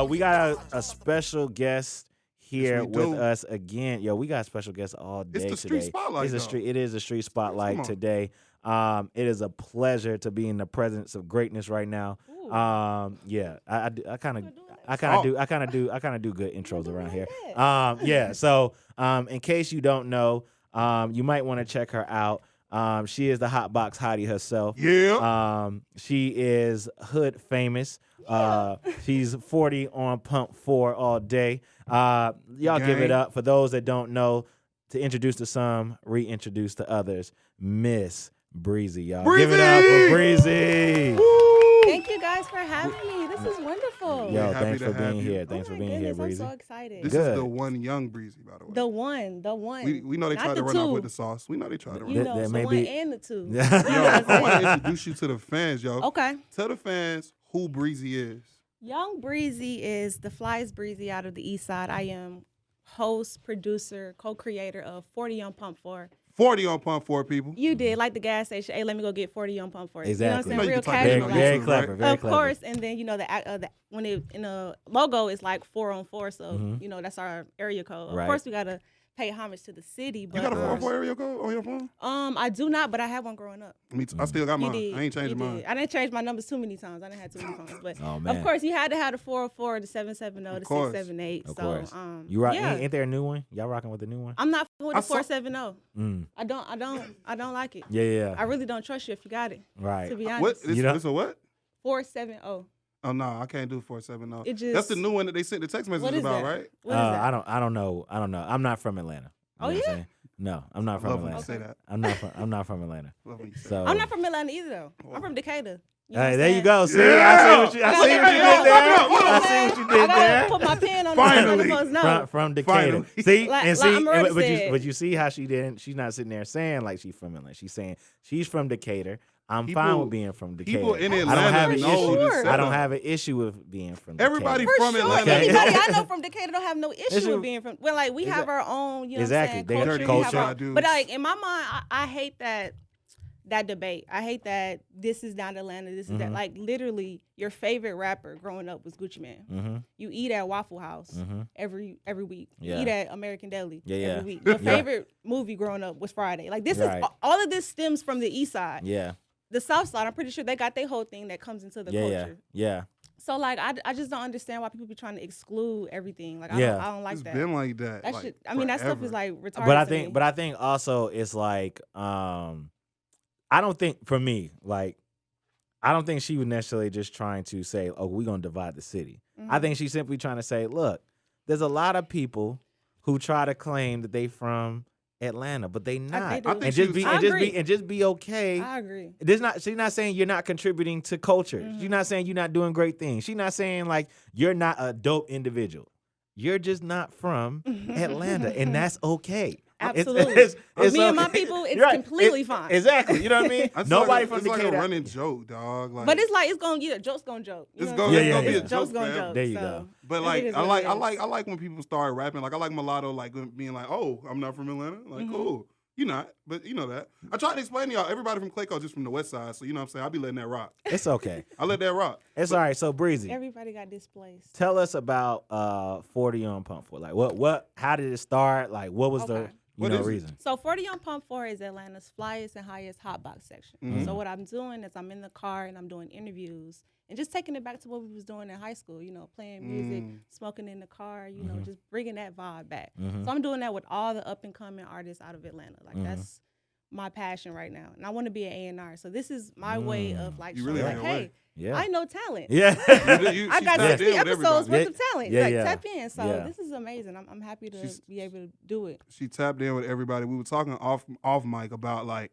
We got a special guest here we with do. us again. Yo, we got special guests all day It's the street today. spotlight, though. It is a street spotlight on. today. It is a pleasure to be in the presence of greatness right now. Ooh. Yeah, I kind of We're doing that. I kind of do good intros doing around like here. that. Yeah. So, in case you don't know, you might want to check her out. She is the hot box hottie herself. Yeah. She is hood famous. She's 40 on pump 4 all day. Y'all give it Gang. up for those that don't know. To introduce to some, reintroduce to others. Miss Breezy, y'all. Give it up for Breezy. Thank you guys for having me. This is wonderful. Yo, happy thanks to for have being you. here. Thanks Oh for my being here, goodness, Breezy. I'm so excited. This Good. is the one young Breezy, by the way. The one. We know they Not tried to the run off two. with the sauce. We know they tried to run You That- know, that it's may the one be- and the two. Yo, I want to Yeah. introduce you to the fans, yo. Okay. Tell the fans who Breezy is. Young Breezy is the flyest Breezy out of the East Side. I am host, producer, co-creator of 40 on Pump 4. 40 on Pump 4, people. You did, like the gas station. Hey, let me go get 40 on Pump 4. Exactly. You know what I'm saying? You Real can type that in casual. on like- Very YouTube, clever. right? Very of clever. course, and then when it in the logo is like 4 on 4, so Mhm. that's our area code. Right. Of course, we gotta pay homage to the city. But You got a 404 area code on your phone? I do not, but I had one growing up. Me too. I still got You mine. did. I ain't changing You mine. did. I didn't change my numbers too many times. I didn't have too many phones, but Oh, man. of course you had to have the 404, the 770, the course. 678. Of So course. You rock? yeah. Ain't there a new one? Y'all rocking with the new one? I'm not with I the saw- 470. Mm. I don't like it. Yeah. I really don't trust you if you got it. Right. To be What? honest, This, You know- this a what? 470. Oh, no, I can't do 470. It just That's the new one that they sent the text message What is about, that? right? What is that? I don't know. I'm not from Atlanta. You Oh, know what I'm yeah? saying? No, I'm not from Love when you Atlanta. say that. I'm not from Atlanta. Love when you say So I'm not from Atlanta either, though. I'm from Decatur. You know Hey, what there I'm you saying? go. See, Yeah. I see what you did there. I see what you did I gotta there. put my pen on Finally. the folks know. From Decatur. Finally. See, Like- and like see, Amaretta but said. you see how she didn't. She's not sitting there saying like she's from Atlanta. She's saying she's from Decatur. I'm fine People- with being from Decatur. People in I Atlanta don't have an know issue. this Sure. I don't setup. have an issue with being from Decatur. Everybody For from sure. Atlanta. Okay. Anybody I know from Decatur don't have no issue Issue- with being from. Well, like we have our own, you know Exactly. what They I'm got saying, Dirty culture. East We have Side dudes. but like in my mind, I hate that debate. I hate that this is not Atlanta. This is that. Mhm. Like literally, your favorite rapper growing up was Gucci Mane. Mm-hmm. You eat at Waffle House Mm-hmm. every week. Yeah. You eat at American Deli Yeah, yeah. every week. Your Yeah. favorite movie growing up was Friday. Like this Right. is all of this stems from the East Side. Yeah. The South Side, I'm pretty sure they got their whole thing that comes into the Yeah. culture. Yeah. So like I just don't understand why people be trying to exclude everything. Like Yeah. I don't like It's that. been like that. That like, shit. I mean that stuff forever. is like retarded. But I think also it's like I don't think for me like I don't think she was necessarily just trying to say, oh, we're gonna divide the city. I think she's simply trying to say, look, there's a lot of people who try to claim that they from Atlanta, but they not. do. I think And she just was be I and just agree. be and just be okay. I agree. She's not saying you're not contributing to culture. She's not saying you're not doing great things. She's not saying like you're not a dope individual. You're just not from Atlanta, and that's okay. Absolutely. Me and my people, it's Right. completely fine. Exactly. You know what I mean? I feel Nobody like, from it's like Decatur. a running joke, dog. Like, But it's like joke's gonna joke. You It's know gonna- what I'm it's saying? gonna be a Joke's joke, gonna fam. joke. There you so go. But it like is I what like it I is. like I like when people start rapping. Like I like mulatto, like being like, "Oh, I'm not from Atlanta." Like, cool, you not, but you know that. I tried to explain to y'all. Everybody from Clayco just from the West Side, so you know what I'm saying. I be letting that rock. It's okay. I let that rock. It's all right. So Breezy, Everybody got displaced. tell us about 40 on Pump 4. Like what? How did it start? Like what was the Okay. What is it? reason? So 40 on Pump 4 is Atlanta's flyest and highest hotbox section. Mhm. So what I'm doing is I'm in the car and I'm doing interviews and just taking it back to what we was doing in high school, you know, playing music, smoking in the car, you know, just bringing that vibe back. Mhm. So I'm doing that with all the up and coming artists out of Atlanta. Like that's my passion right now. And I want to be an A&R. So this is my way of like You showing really like, on your way. hey, Yeah. I know talent. Yeah. I She got tapped 60 in with episodes everybody. worth of talent. Yeah, like yeah. tap in. So Yeah. this is amazing. I'm happy to She's- be able to do it. She tapped in with everybody. We were talking off mic about like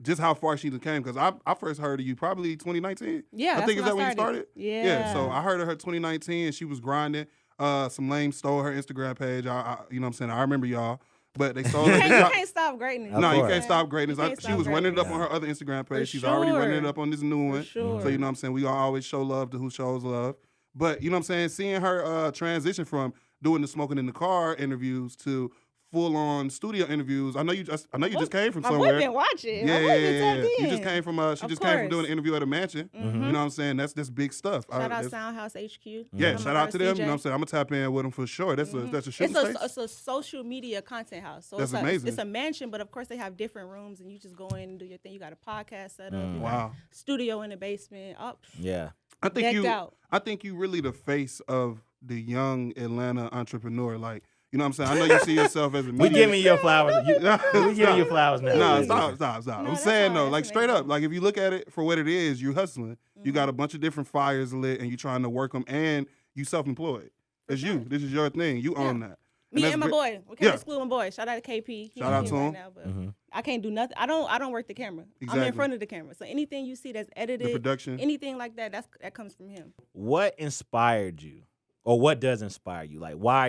just how far she came because I first heard of you probably 2019. Yeah, I that's think is when that when you started? Yeah. So I heard of her 2019 and she was grinding. Some lame stole her Instagram page. I you know what I'm saying? I remember y'all. But they stole her. You can't stop greatness. Of No, you course. can't stop greatness. You can't She stop was running it up on greatness. her other Instagram page. For She's already running it sure. up on this new one. sure. So you know what I'm saying? We always show love to who shows love. But you know what I'm saying? Seeing her transition from doing the smoking in the car interviews to full on studio interviews. I know you just came from My somewhere. boy been watching. Yeah, My boy been tapped You in. just came from she Of just came from doing course. an interview at a mansion. Mhm. You know what I'm saying? That's big stuff. Shout out that's- Soundhouse HQ. Yeah, One of shout my out to them. girls, You know what I'm CJ. saying? I'm gonna tap in with them for sure. That's a shooting space. It's a social media content house. So That's it's amazing. It's a mansion, but of course they have different rooms, and you just go in and do your thing. You got a podcast set up. You got Wow. a studio in the basement. Yeah. I think decked you. out. I think you really the face of the young Atlanta entrepreneur. Like, you know what I'm saying? I know you see yourself as a We media. giving you your flowers. We giving you flowers now. Nah, Breezy. stop. No, I'm that's saying all though, right. like That's straight up, amazing. like if you look at it for what it is, you hustling. You got a bunch of different fires lit, and you trying to work them, and you self-employed. It's sure. you. This is your thing. You own that. Me that's and my great. boy. We can't Yeah. exclude my boy. Shout out to KP. He Shout ain't out here to right him. now, but I can't do nothing. I don't work the camera. I'm Exactly. in front of the camera. So anything you see that's edited, The production. anything like that, that comes from him. What inspired you, or what does inspire you? Like, why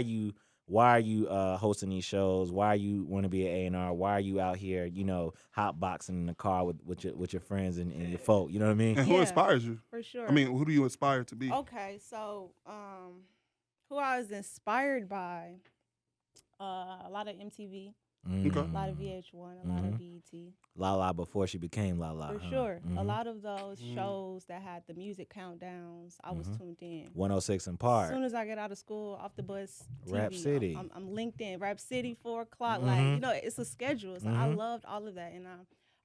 are you hosting these shows? Why you want to be an A&R? Why are you out here, hot boxing in the car with your friends and your folk? You know what I mean? And who Yeah. inspires you? For sure. I mean, who do you aspire to be? Okay, so who I was inspired by, a lot of MTV, Okay. a lot of VH1, a lot of BET. Lala before she became Lala. For huh? sure. A Mhm. lot of those shows that had the music countdowns, I was tuned in. 106 and As Park. soon as I get out of school, off the bus, TV, Rap City. I'm linked in. Rap City, 4 o'clock. Like, it's a schedule. So I loved all of that. And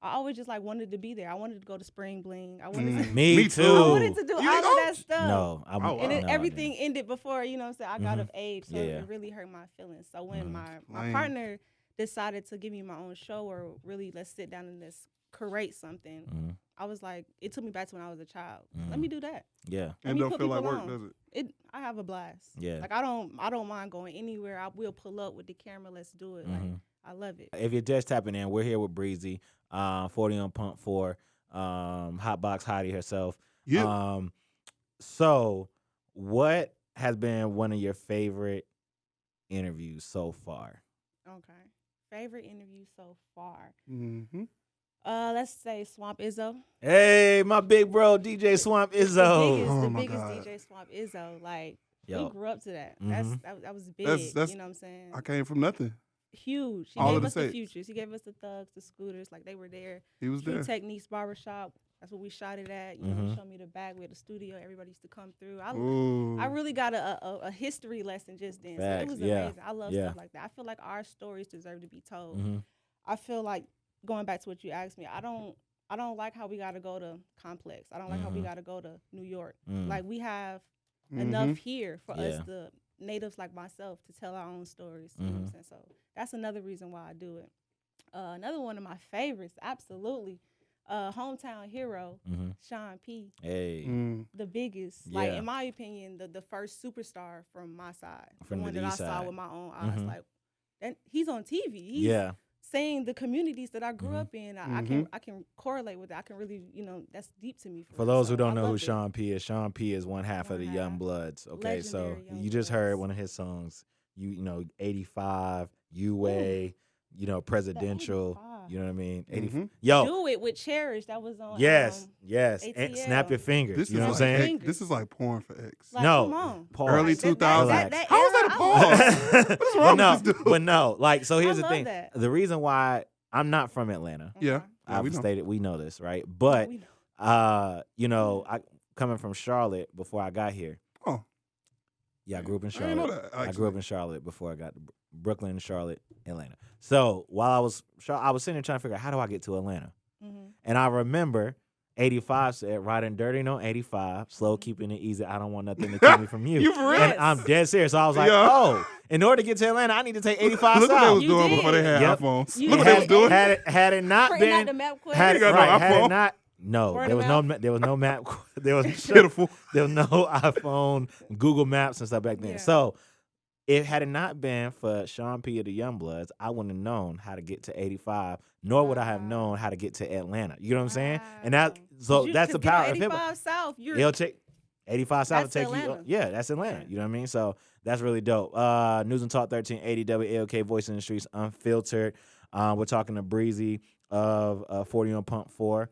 I always just wanted to be there. I wanted to go to Spring Bling. I wanted to, Me Me too. too. I wanted to do all You of didn't go? that stuff. No, I'm. Oh, wow. And then no, I everything didn't. ended before, I got of age. So Yeah. it really hurt my feelings. So when my Lame. partner decided to give me my own show, or really let's sit down and let's create something, I was like, it took me back to when I was a child. Let me do that. Yeah. Let And me don't put feel like people work, on. does it? I have a blast. Yeah. Like I don't mind going anywhere. I will pull up with the camera. Let's do it. Like I love it. If you're just tapping in, we're here with Breezy, 40 on Pump 4, Hotbox Hottie herself. Yeah. So, what has been one of your favorite interviews so far? Okay. Favorite interview so far. Mm-hmm. Let's say Swamp Izzo. Hey, my big bro, DJ Swamp Izzo. Oh, The my biggest God. DJ Swamp Izzo. Like Yo. we grew up to that. Mhm. That was big. That's- you know what I'm saying? I came from nothing. Huge. He All gave of the us the States. Futures. He gave us the Thugs, the Scooters. Like they were there. He was True there. Techniques Barbershop. That's what we shot it at. You know, he showed me the back. We had a studio. Everybody used to come through. Ooh. I really got a history lesson just then. So it Facts, was yeah, amazing. I love yeah. stuff like that. I feel like our stories deserve to be told. Mhm. I feel like going back to what you asked me, I don't like how we got to go to Complex. I don't like how we got to go to New York. Like we have enough here for us, Yeah. the natives like myself, to tell our own stories. You know what I'm saying? So that's another reason why I do it. Another one of my favorites, absolutely, hometown hero, Sean P. Hey. Mm. The biggest, like Yeah. in my opinion, the first superstar from my side, From the one the that I east saw side. with my own eyes. Like, and he's on TV. He's Yeah. saying the communities that I grew up in. I can correlate with it. I can really, that's deep to me. For those who So don't I know who loved it. Sean P is one half of the One Young half. Bloods. Okay, so Legendary Young you just heard Bloods. one of his songs. 85, UA, presidential. 85. You know what I mean? 80. Mhm. Yo, Do It with Cherish. That was on. yes. And ATL. snap your fingers. This you is know like what I'm saying? Fingers. This is like porn for X. Like, No. come on. Pause. Early That- 2000s. that How is that a era, I pause? love What's wrong but with this dude? But no, like, so here's the love thing. that. The reason why I'm not from Atlanta, Okay. Yeah. I've we know. stated, we know this, right? But, We know. I coming from Charlotte before I got here. Oh. Yeah, I grew up in I didn't know Charlotte. that, I grew actually. up in Charlotte before I got to Brooklyn, Charlotte, Atlanta. So while I was sitting there trying to figure out how do I get to Atlanta, and I remember 85 said riding dirty on 85, slow keeping it easy. I don't want nothing to keep me from you. You for real? And I'm dead serious. So I was like, Yeah. oh, in order to get to Atlanta, I need to take 85 Look what they south. was You doing did. before they had Yep. iPhones. You Look what they was did. doing. Had it not Printing out been, the map quest. had You it, got no right, had iPhone. it not, no, Word there of was mouth. there was no map, there was Pitiful. there was no iPhone, Google Maps and stuff back then. Yeah. So if had it not been for Sean P of the Youngbloods, I wouldn't have known how to get to 85, nor would I have known how to get to Atlanta. You know what I'm saying? And that, so that's the power of hip hop. 85 South. You're He'll take 85 South will That's take you. Atlanta. Yeah, that's Atlanta. Yeah. You know what I mean? So that's really dope. News and Talk 1380 WLK Voice in the Streets Unfiltered. We're talking to Breezy of 40 on Pump 4.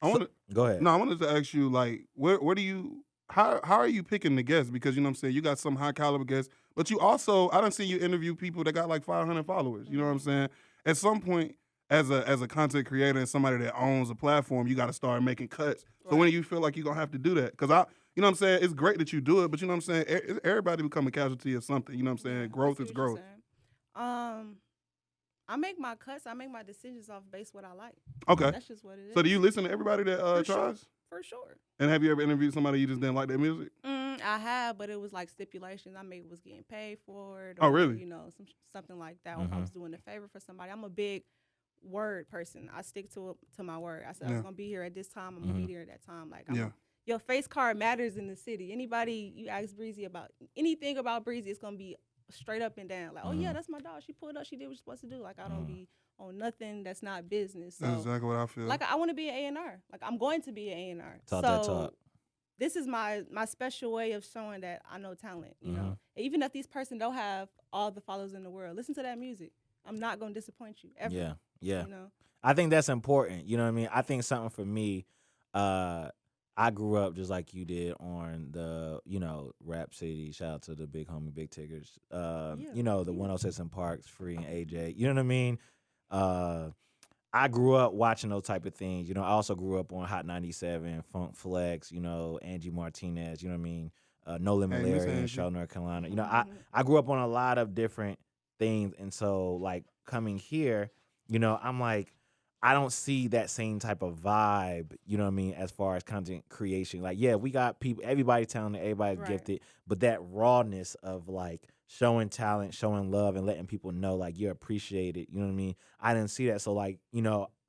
I want to. Go ahead. No, I wanted to ask you, like, where do you? how are you picking the guests? Because you know what I'm saying, you got some high caliber guests, but you also I don't see you interview people that got like 500 followers. You know what I'm saying? At some point, as a content creator and somebody that owns a platform, you got to start making cuts. So when do you feel like you're gonna have to do that? Because you know what I'm saying, it's great that you do it, but you know what I'm saying, everybody become a casualty of something. You know what I'm saying? Growth is growth. I make my cuts. I make my decisions off based what I like. Okay. That's just what it is. So do you listen to everybody that tries? For sure. And have you ever interviewed somebody you just didn't like their music? I have, but it was like stipulations. I maybe was getting paid for it. Oh, Or, really? You know, something like that. Or if I was doing a favor for somebody. I'm a big word person. I stick to my word. I said I was gonna be here at this time. I'm gonna be here at that time. Like, your face card matters in the city. Anybody you ask Breezy about anything about Breezy, it's gonna be straight up and down. Like, oh yeah, that's my dog. She pulled up. She did what she's supposed to do. Like, I don't be on nothing that's not business. So, that's exactly what I feel. Like, I want to be an A&R. Like, I'm going to be an A&R. Talk that talk. This is my special way of showing that I know talent. You know, even if these person don't have all the followers in the world, listen to that music. I'm not gonna disappoint you ever. Yeah. You know, I think that's important. You know what I mean? I think something for me. I grew up just like you did on the, Rap City. Shout out to the big homie, Big Tickers. The 106 in Parks, Free and AJ. You know what I mean? I grew up watching those type of things. I also grew up on Hot 97, Funk Flex, Angie Martinez, you know what I mean? No Limit Larry in Charlotte, North Carolina. I grew up on a lot of different things. And so, like, coming here, I'm like, I don't see that same type of vibe, you know what I mean, as far as content creation. Like, yeah, we got people, everybody's talented, everybody's gifted, but that rawness of, like, showing talent, showing love, and letting people know, like, you're appreciated, you know what I mean? I didn't see that. So, like,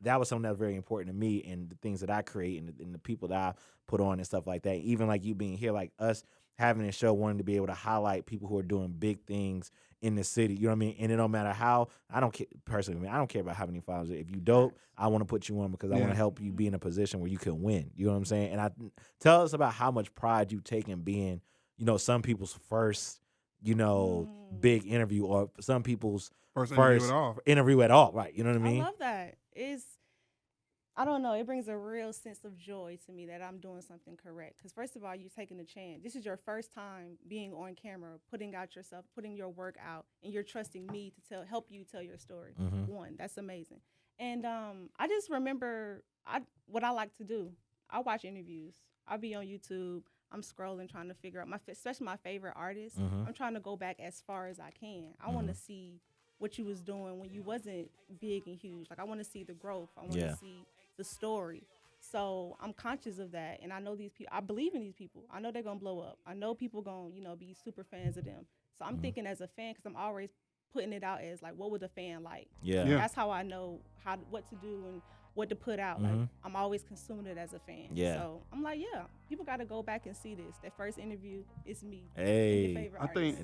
that was something that was very important to me and the things that I create and the people that I put on and stuff like that. Even, like, you being here, like, us having a show, wanting to be able to highlight people who are doing big things in the city, you know what I mean? And it don't matter how, I don't care, personally, I don't care about how many followers. If you dope, I want to put you on because I want to help you be in a position where you can win. You know what I'm saying? And tell us about how much pride you take in being, some people's first, big interview or some people's first interview at all. Right. You know what I mean? I love that. I don't know. It brings a real sense of joy to me that I'm doing something correct. Because first of all, you're taking a chance. This is your first time being on camera, putting your work out, and you're trusting me to help you tell your story. One, that's amazing. And I just remember what I like to do. I watch interviews. I'll be on YouTube. I'm scrolling, trying to figure out especially my favorite artists. I'm trying to go back as far as I can. I want to see what you was doing when you wasn't big and huge. Like, I want to see the growth. I want to see the story. So I'm conscious of that, and I know these people. I believe in these people. I know they're gonna blow up. I know people gonna be super fans of them. So I'm thinking as a fan, because I'm always putting it out as like, what would a fan like? That's how I know what to do and what to put out. Like, I'm always consuming it as a fan. So I'm like, people got to go back and see this. That first interview is me. Hey, I think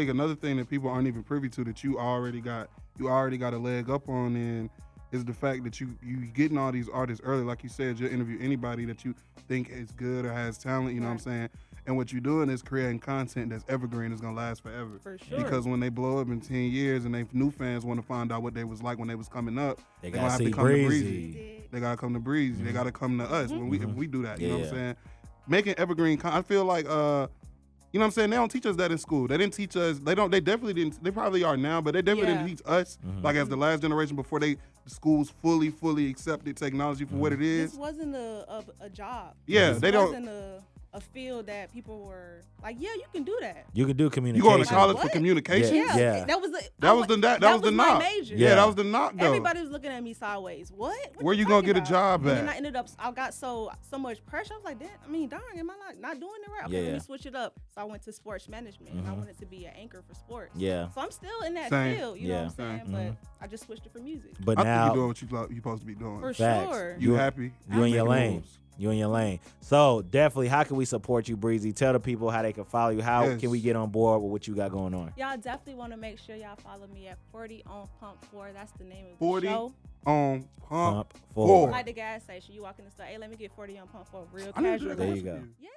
another thing that people aren't even privy to that you already got a leg up on in is the fact that you getting all these artists early. Like you said, you'll interview anybody that you think is good or has talent, you know what I'm saying? And what you're doing is creating content that's evergreen, is gonna last forever. For sure. Because when they blow up in 10 years and they new fans want to find out what they was like when they was coming up, they gonna have to come to Breezy. They gotta come to Breezy. They gotta come to us when we do that. You know what I'm saying? Making evergreen I feel like you know what I'm saying? They don't teach us that in school. They didn't teach us. They definitely didn't. They probably are now, but they definitely didn't teach us, like, as the last generation before the schools fully accepted technology for what it is. This wasn't a job. Yeah, this wasn't a field that people were like, you can do that. You can do communication. You going to college for communication? Yeah. That was the knock. Major. Yeah, that was the knock, though. Everybody was looking at me sideways. What Where you gonna get a job at? And then I got so much pressure. I was like, darn, am I not doing it right? Okay, let me switch it up. So I went to sports management, and I wanted to be an anchor for sports. Yeah. So I'm still in that field, you know what I'm saying? But I just switched it for music. But I now think you're doing what you're supposed to be doing. For Facts. sure. You happy? You in your lane. You in your lane. So definitely, how can we support you, Breezy? Tell the people how they can follow you. How can we get on board with what you got going on? Y'all definitely want to make sure y'all follow me at 40 on Pump 4. That's the name of the 40 show. on Pump 4. Like the gas station. You walk in the store, hey, let me get 40 on Pump 4 real I need to do casual. that. There you go. Yeah.